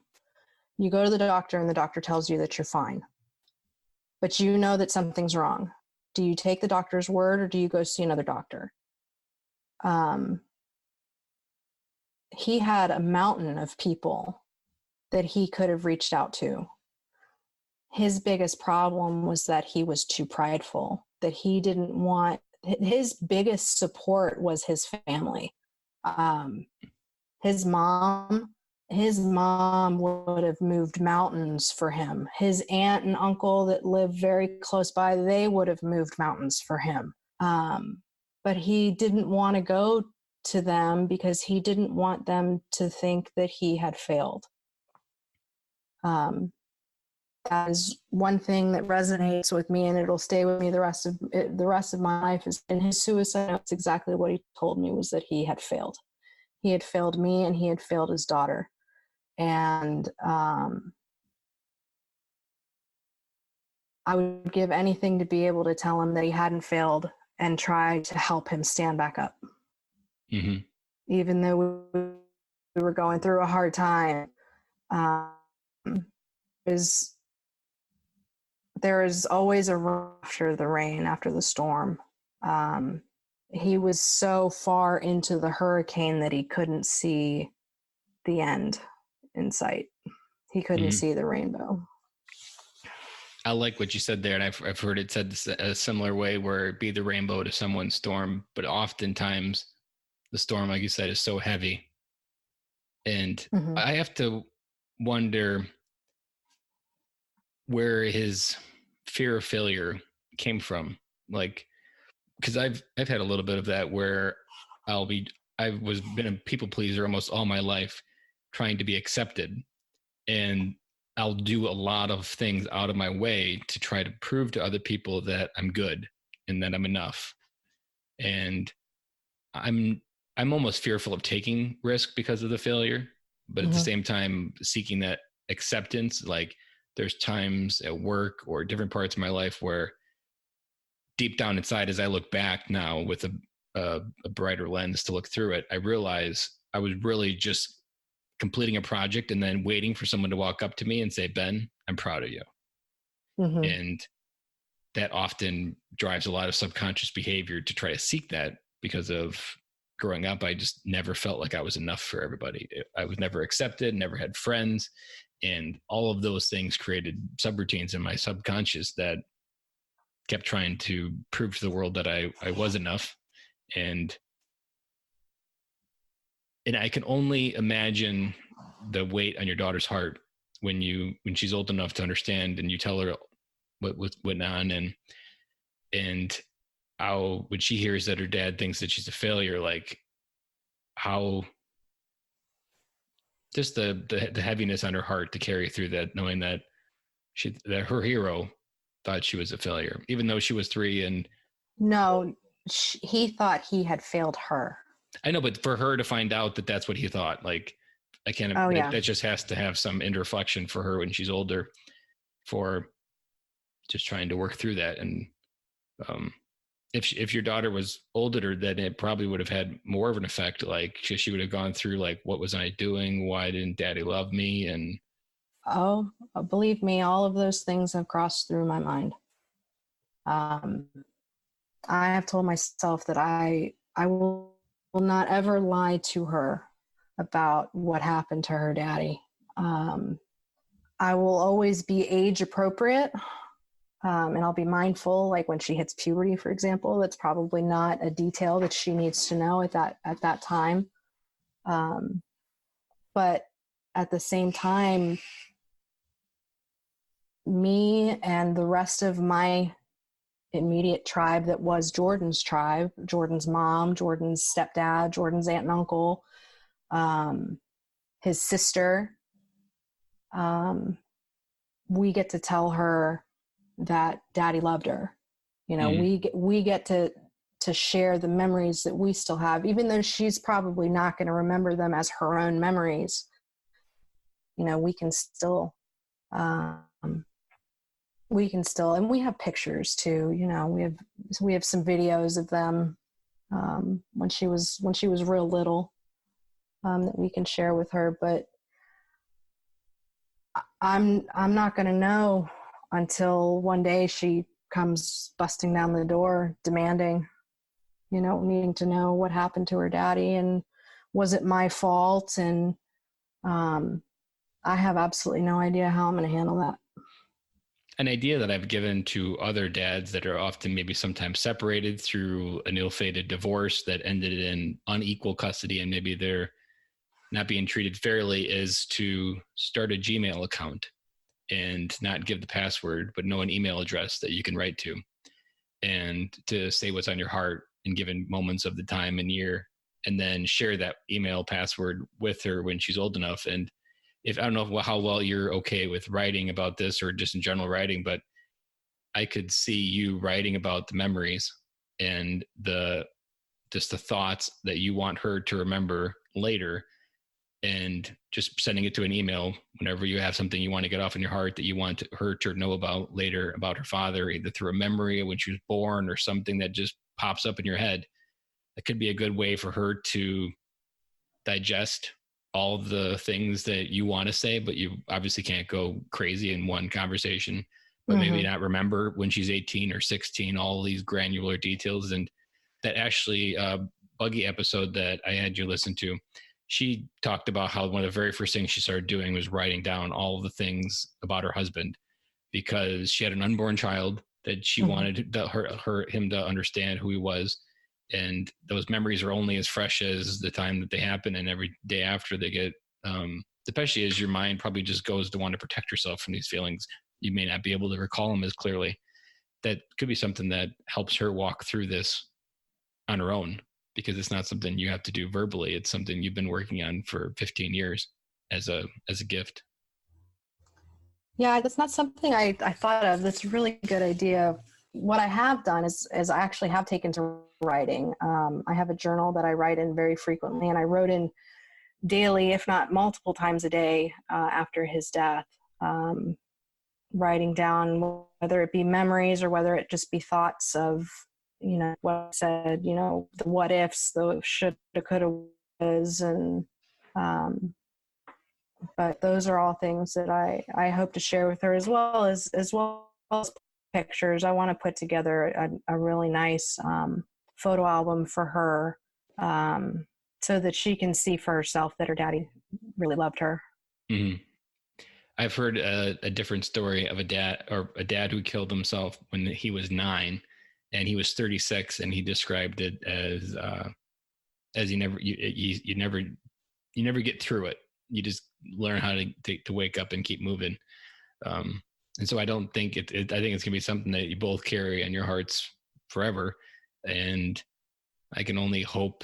you go to the doctor and the doctor tells you that you're fine, but you know that something's wrong. Do you take the doctor's word or do you go see another doctor? He had a mountain of people that he could have reached out to. His biggest problem was that he was too prideful, that he didn't want, his biggest support was his family. His mom would have moved mountains for him. His aunt and uncle that lived very close by, they would have moved mountains for him. But he didn't want to go to them because he didn't want them to think that he had failed. That is one thing that resonates with me, and it'll stay with me the rest of my life. Is in his suicide notes, exactly what he told me was that he had failed. He had failed me, and he had failed his daughter. And I would give anything to be able to tell him that he hadn't failed and try to help him stand back up. Mm-hmm. Even though we were going through a hard time, there is always a rain after the rain, after the storm. He was so far into the hurricane that he couldn't see the end in sight. He couldn't see the rainbow. I like what you said there, and I've heard it said a similar way, where it be the rainbow to someone's storm, but oftentimes the storm, like you said, is so heavy. And I have to wonder where his fear of failure came from. Like, because I've had a little bit of that, where been a people pleaser almost all my life, trying to be accepted, and I'll do a lot of things out of my way to try to prove to other people that I'm good and that I'm enough. And I'm almost fearful of taking risk because of the failure, but at the same time seeking that acceptance. Like, there's times at work or different parts of my life where deep down inside, as I look back now with a brighter lens to look through it, I realize I was really just completing a project and then waiting for someone to walk up to me and say, Ben, I'm proud of you. And that often drives a lot of subconscious behavior to try to seek that, because of growing up, I just never felt like I was enough for everybody. I was never accepted, never had friends. And all of those things created subroutines in my subconscious that kept trying to prove to the world that I was enough. And I can only imagine the weight on your daughter's heart when she's old enough to understand, and you tell her what went on, and how, when she hears that her dad thinks that she's a failure, like how just the heaviness on her heart to carry through that, knowing that that her hero thought she was a failure, even though she was 3. And no, he thought he had failed her. I know, but for her to find out that that's what he thought, like, I can't. That just has to have some introspection for her when she's older, for just trying to work through that. And if your daughter was older, then it probably would have had more of an effect. Like, she would have gone through, like, what was I doing? Why didn't Daddy love me? And believe me, all of those things have crossed through my mind. I have told myself that I will not ever lie to her about what happened to her daddy. I will always be age appropriate, and I'll be mindful, like when she hits puberty, for example. That's probably not a detail that she needs to know at that time. But at the same time, me and the rest of my immediate tribe that was Jordan's tribe, Jordan's mom, Jordan's stepdad, Jordan's aunt and uncle, his sister, we get to tell her that Daddy loved her. You know, we get to share the memories that we still have, even though she's probably not going to remember them as her own memories. You know, we can still we can still, and we have pictures too, we have some videos of them when she was real little, that we can share with her. But I'm not going to know until one day she comes busting down the door demanding, needing to know what happened to her daddy and was it my fault? And I have absolutely no idea how I'm going to handle that. An idea that I've given to other dads that are often maybe sometimes separated through an ill-fated divorce that ended in unequal custody and maybe they're not being treated fairly is to start a Gmail account and not give the password, but know an email address that you can write to and to say what's on your heart in given moments of the time and year, and then share that email password with her when she's old enough. And if I don't know how well you're okay with writing about this or just in general writing, but I could see you writing about the memories and the thoughts that you want her to remember later, and just sending it to an email whenever you have something you want to get off in your heart that you want her to know about later about her father, either through a memory of when she was born or something that just pops up in your head. That could be a good way for her to digest all the things that you want to say, but you obviously can't go crazy in one conversation, but maybe not remember when she's 18 or 16, all these granular details. And that actually Buggy episode that I had you listen to, she talked about how one of the very first things she started doing was writing down all of the things about her husband, because she had an unborn child that she wanted him to understand who he was. And those memories are only as fresh as the time that they happen, and every day after they get, especially as your mind probably just goes to want to protect yourself from these feelings, you may not be able to recall them as clearly. That could be something that helps her walk through this on her own, because it's not something you have to do verbally. It's something you've been working on for 15 years as a gift. Yeah, that's not something I thought of. That's a really good idea. What I have done is I actually have taken to writing. I have a journal that I write in very frequently, and I wrote in daily, if not multiple times a day, after his death, writing down whether it be memories or whether it just be thoughts of, what I said, the what ifs, the shoulda, coulda, was, and but those are all things that I hope to share with her, as well as pictures. I want to put together a really nice photo album for her, so that she can see for herself that her daddy really loved her. Mm-hmm. I've heard a different story of a dad who killed himself when he was 9 and he was 36, and he described it as you never get through it. You just learn how to wake up and keep moving. And so I don't think I think it's gonna be something that you both carry on your hearts forever. And I can only hope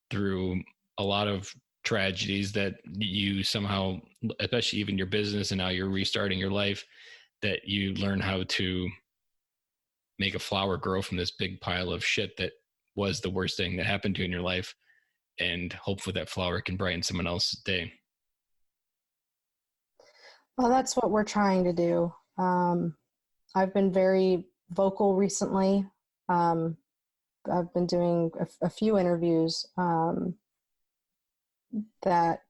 through a lot of tragedies that you somehow, especially even your business and now you're restarting your life, that you learn how to make a flower grow from this big pile of shit that was the worst thing that happened to you in your life. And hopefully that flower can brighten someone else's day. Well, that's what we're trying to do. I've been very vocal recently. I've been doing a few interviews that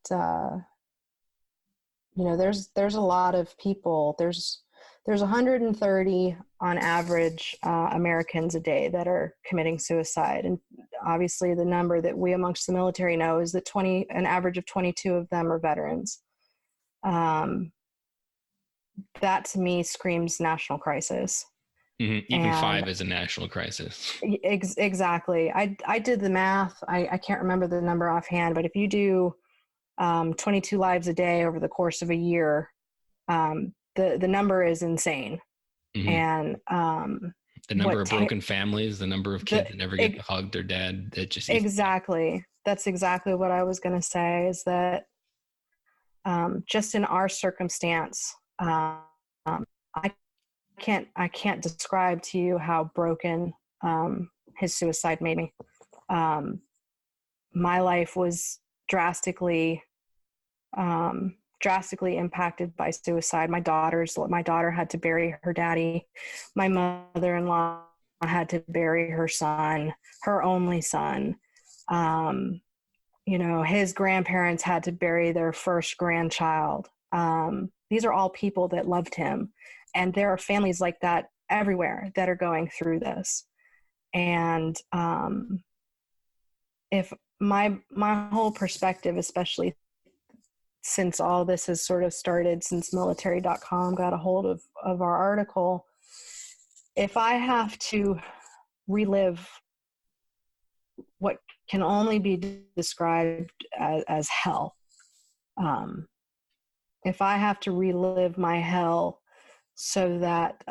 there's a lot of people. There's 130 on average Americans a day that are committing suicide, and obviously the number that we amongst the military know is that an average of 22 of them are veterans. That to me screams national crisis. Mm-hmm. Even 5 is a national crisis. Exactly. I did the math. I can't remember the number offhand, but if you do 22 lives a day over the course of a year, the number is insane. Mm-hmm. And the number of broken families, the number of kids that never get to hug their dad. That just exactly. That's exactly what I was going to say, is that just in our circumstance, I can't describe to you how broken his suicide made me. My life was drastically drastically impacted by suicide. My daughter had to bury her daddy. My mother-in-law had to bury her son, her only son. His grandparents had to bury their first grandchild. These are all people that loved him. And there are families like that everywhere that are going through this. And if my whole perspective, especially since all this has sort of started, since military.com got a hold of our article, if I have to relive what can only be described as hell, if I have to relive my hell so that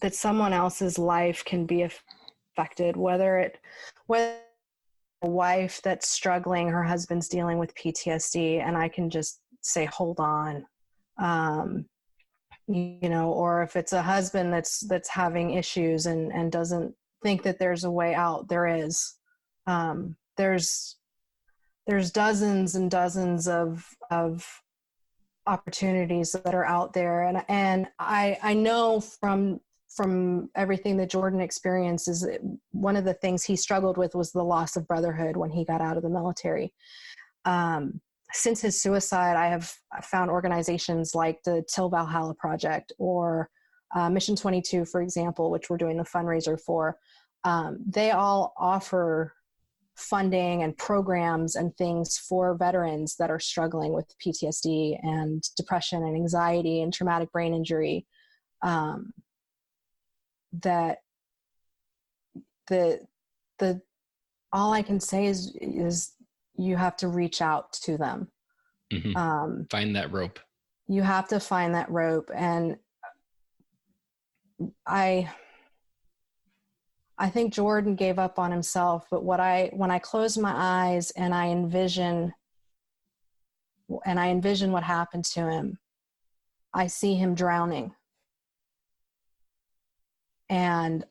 that someone else's life can be affected, whether a wife that's struggling, her husband's dealing with PTSD, and I can just say, hold on. Or if it's a husband that's having issues and doesn't think that there's a way out, there is. There's dozens and dozens of opportunities that are out there. And I know from everything that Jordan experienced is that one of the things he struggled with was the loss of brotherhood when he got out of the military. Since his suicide, I found organizations like the Till Valhalla Project or Mission 22, for example, which we're doing the fundraiser for. They all offer funding and programs and things for veterans that are struggling with PTSD and depression and anxiety and traumatic brain injury. That all I can say is you have to reach out to them. Mm-hmm. Find that rope. You have to find that rope. And I think Jordan gave up on himself, but when I close my eyes and I envision what happened to him, I see him drowning. And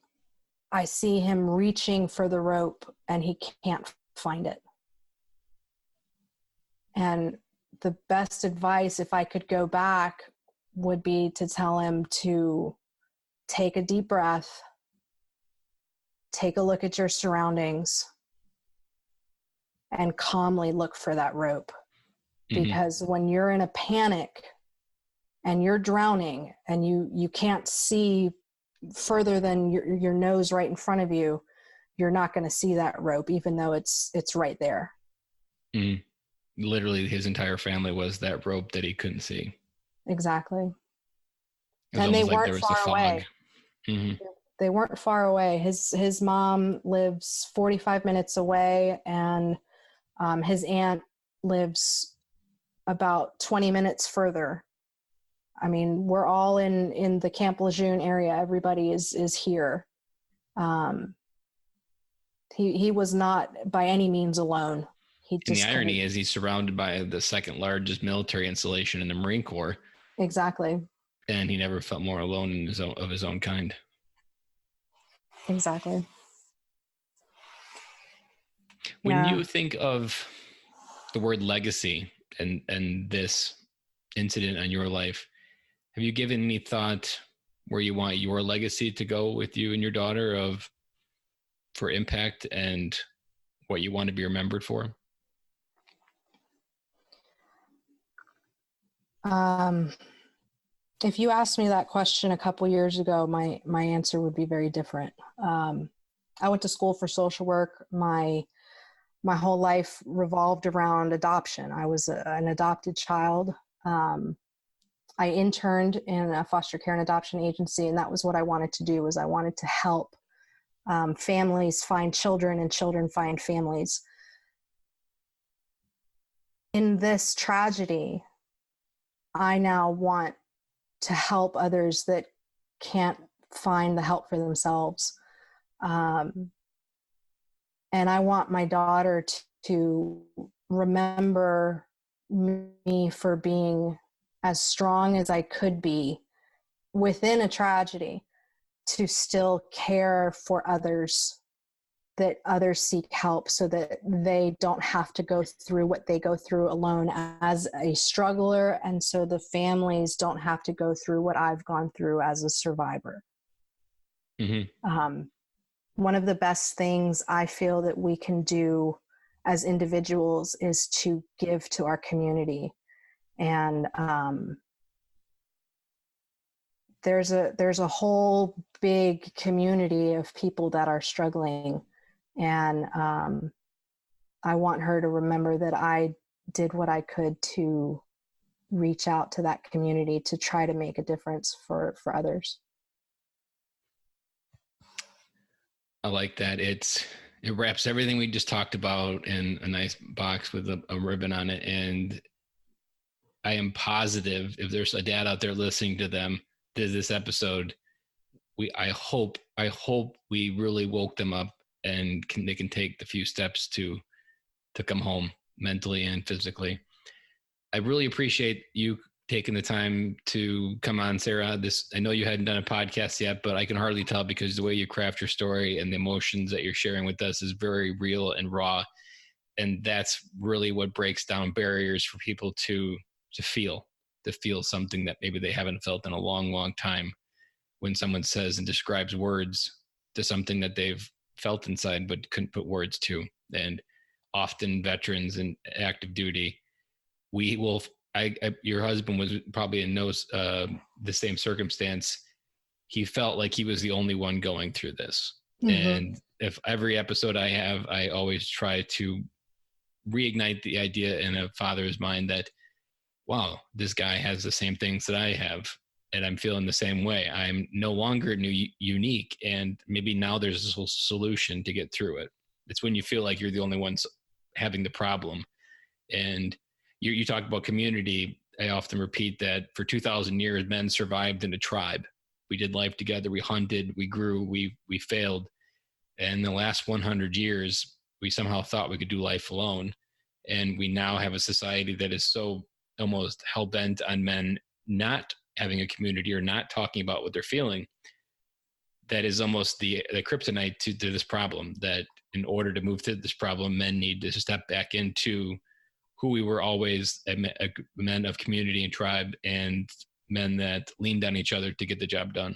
I see him reaching for the rope and he can't find it. And the best advice, if I could go back, would be to tell him to take a deep breath, take a look at your surroundings, and calmly look for that rope. Mm-hmm. Because when you're in a panic and you're drowning and you can't see further than your nose right in front of you, you're not going to see that rope, even though it's right there. Mm-hmm. Literally, his entire family was that rope that he couldn't see. Exactly. And they weren't far away. Mm-hmm. They weren't far away. His mom lives 45 minutes away, and his aunt lives about 20 minutes further. I mean, we're all in the Camp Lejeune area. Everybody is here. He was not by any means alone. And the irony is he's surrounded by the second largest military installation in the Marine Corps. Exactly. And he never felt more alone in his own kind. Exactly. When you think of the word legacy and this incident in your life, have you given any thought where you want your legacy to go with you and your daughter for impact and what you want to be remembered for? If you asked me that question a couple years ago, my answer would be very different. I went to school for social work. My whole life revolved around adoption. I was an adopted child. I interned in a foster care and adoption agency, and that was what I wanted to do. Was I wanted to help families find children and children find families. In this tragedy, I now want to help others that can't find the help for themselves. And I want my daughter to remember me for being as strong as I could be within a tragedy, to still care for others that others seek help so that they don't have to go through what they go through alone as a struggler. And so the families don't have to go through what I've gone through as a survivor. One of the best things I feel that we can do as individuals is to give to our community. And there's a whole big community of people that are struggling. And I want her to remember that I did what I could to reach out to that community to try to make a difference for others. I like that. It wraps everything we just talked about in a nice box with a ribbon on it. And I am positive if there's a dad out there listening to this episode, I hope we really woke them up and they can take the few steps to come home mentally and physically. I really appreciate you taking the time to come on, Sarrah. I know you hadn't done a podcast yet, but I can hardly tell because the way you craft your story and the emotions that you're sharing with us is very real and raw. And that's really what breaks down barriers for people to feel something that maybe they haven't felt in a long, long time. When someone says and describes words to something that they've felt inside but couldn't put words to. And often veterans in active duty, your husband was probably in the same circumstance. He felt like he was the only one going through this. Mm-hmm. And if every episode I have, I always try to reignite the idea in a father's mind that, wow, this guy has the same things that I have, and I'm feeling the same way. I'm no longer unique, and maybe now there's a solution to get through it. It's when you feel like you're the only ones having the problem. And you talk about community. I often repeat that for 2,000 years, men survived in a tribe. We did life together. We hunted, we grew, we failed. And in the last 100 years, we somehow thought we could do life alone. And we now have a society that is so almost hell-bent on men not having a community or not talking about what they're feeling. That is almost the kryptonite to this problem, that in order to move through this problem, men need to step back into who we were always, men of community and tribe, and men that leaned on each other to get the job done.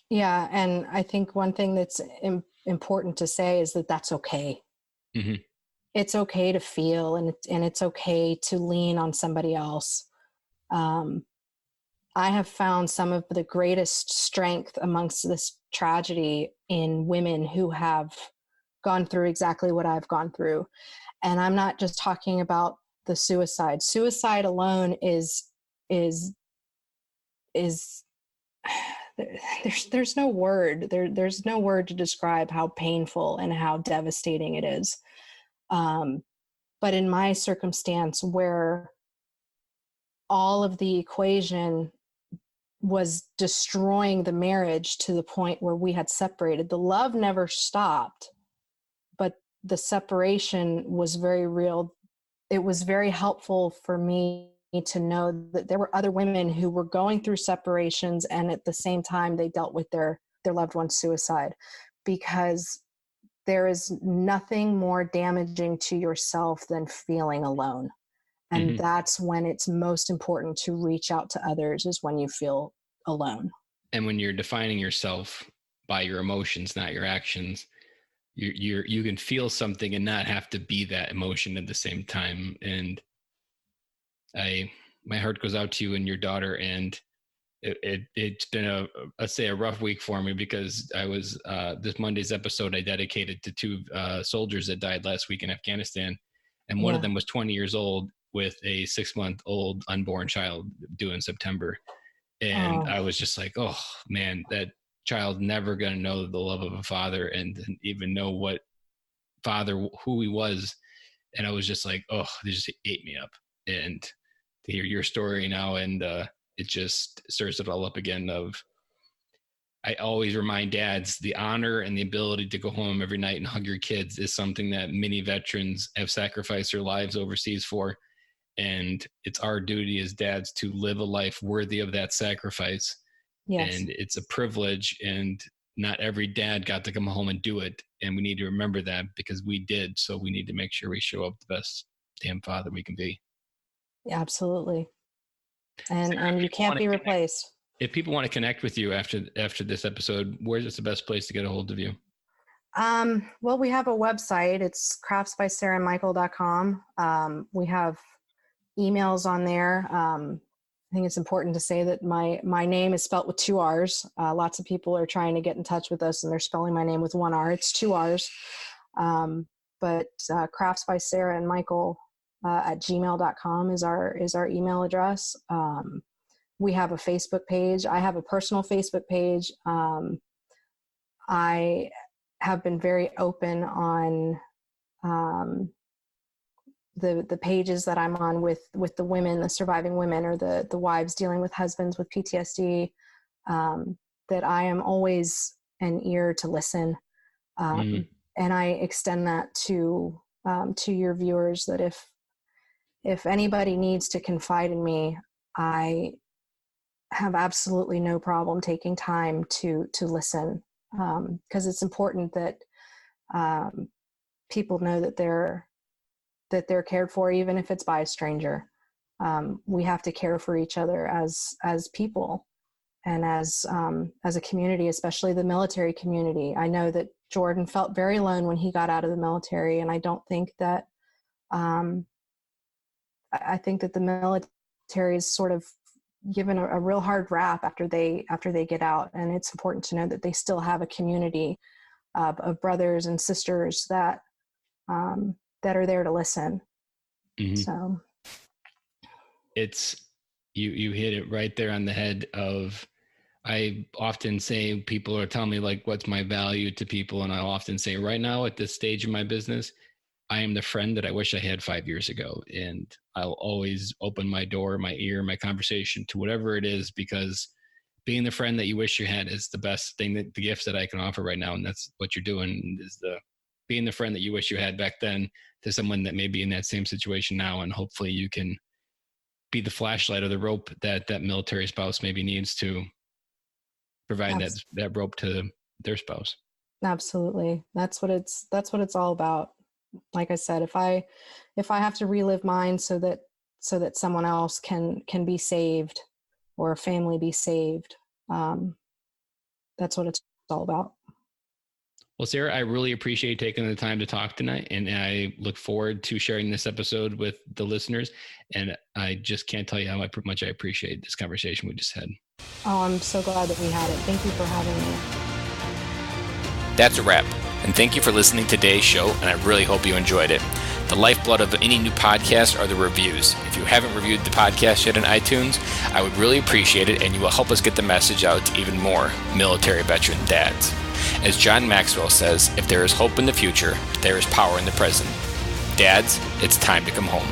Yeah. And I think one thing that's important to say is that that's okay. Mm-hmm. It's okay to feel, and it's okay to lean on somebody else. I have found some of the greatest strength amongst this tragedy in women who have gone through exactly what I've gone through. And I'm not just talking about the suicide. Suicide alone is there's no word. There's no word to describe how painful and how devastating it is. But in my circumstance, where all of the equation was destroying the marriage to the point where we had separated, the love never stopped, but the separation was very real. It was very helpful for me to know that there were other women who were going through separations, and at the same time they dealt with their loved one's suicide, because there is nothing more damaging to yourself than feeling alone. And mm-hmm. That's when it's most important to reach out to others, is when you feel alone. And when you're defining yourself by your emotions, not your actions, you can feel something and not have to be that emotion at the same time. And my heart goes out to you and your daughter. And it's been a rough week for me, because I was this Monday's episode I dedicated to two soldiers that died last week in Afghanistan, and one of them was 20 years old with a 6-month-old unborn child due in September. And I was just like, oh man, that child never gonna know the love of a father and even know what father, who he was. And I was just like, oh, they just ate me up. And to hear your story now, and it just stirs it all up again. I always remind dads, the honor and the ability to go home every night and hug your kids is something that many veterans have sacrificed their lives overseas for. And it's our duty as dads to live a life worthy of that sacrifice. Yes. And it's a privilege, and not every dad got to come home and do it. And we need to remember that because we did. So we need to make sure we show up the best damn father we can be. Absolutely. And Sarrah, you can't be replaced. If people want to connect with you after this episode, where's the best place to get a hold of you? Well, we have a website. It's craftsbysarrahandmichael.com. We have emails on there. I think it's important to say that my name is spelt with 2 R's. Lots of people are trying to get in touch with us and they're spelling my name with 1 R. It's 2 R's. But craftsbysarrahandmichael at gmail.com is our email address. We have a Facebook page. I have a personal Facebook page. I have been very open on the pages that I'm on with the women, the surviving women, or the wives dealing with husbands with PTSD, that I am always an ear to listen. And I extend that to your viewers, that if anybody needs to confide in me, I have absolutely no problem taking time to listen, because it's important that people know that they're cared for, even if it's by a stranger. We have to care for each other as people and as a community, especially the military community. I know that Jordan felt very alone when he got out of the military, and I don't think that I think that the military is sort of given a real hard rap after they get out, and it's important to know that they still have a community of brothers and sisters that are there to listen. So it's you hit it right there on the head. I often say, people are telling me like, what's my value to people? And I often say, right now at this stage of my business, I am the friend that I wish I had 5 years ago. And I'll always open my door, my ear, my conversation to whatever it is, because being the friend that you wish you had is the best thing, the gift that I can offer right now. And that's what you're doing, is being the friend that you wish you had back then to someone that may be in that same situation now. And hopefully you can be the flashlight or the rope that military spouse maybe needs to provide that rope to their spouse. Absolutely. That's what it's all about. Like I said, if I have to relive mine so that someone else can be saved, or a family be saved, that's what it's all about. Well, Sarrah, I really appreciate you taking the time to talk tonight, and I look forward to sharing this episode with the listeners. And I just can't tell you how much I appreciate this conversation we just had. Oh, I'm so glad that we had it. Thank you for having me. That's a wrap. And thank you for listening to today's show, and I really hope you enjoyed it. The lifeblood of any new podcast are the reviews. If you haven't reviewed the podcast yet on iTunes, I would really appreciate it, and you will help us get the message out to even more military veteran dads. As John Maxwell says, if there is hope in the future, there is power in the present. Dads, it's time to come home.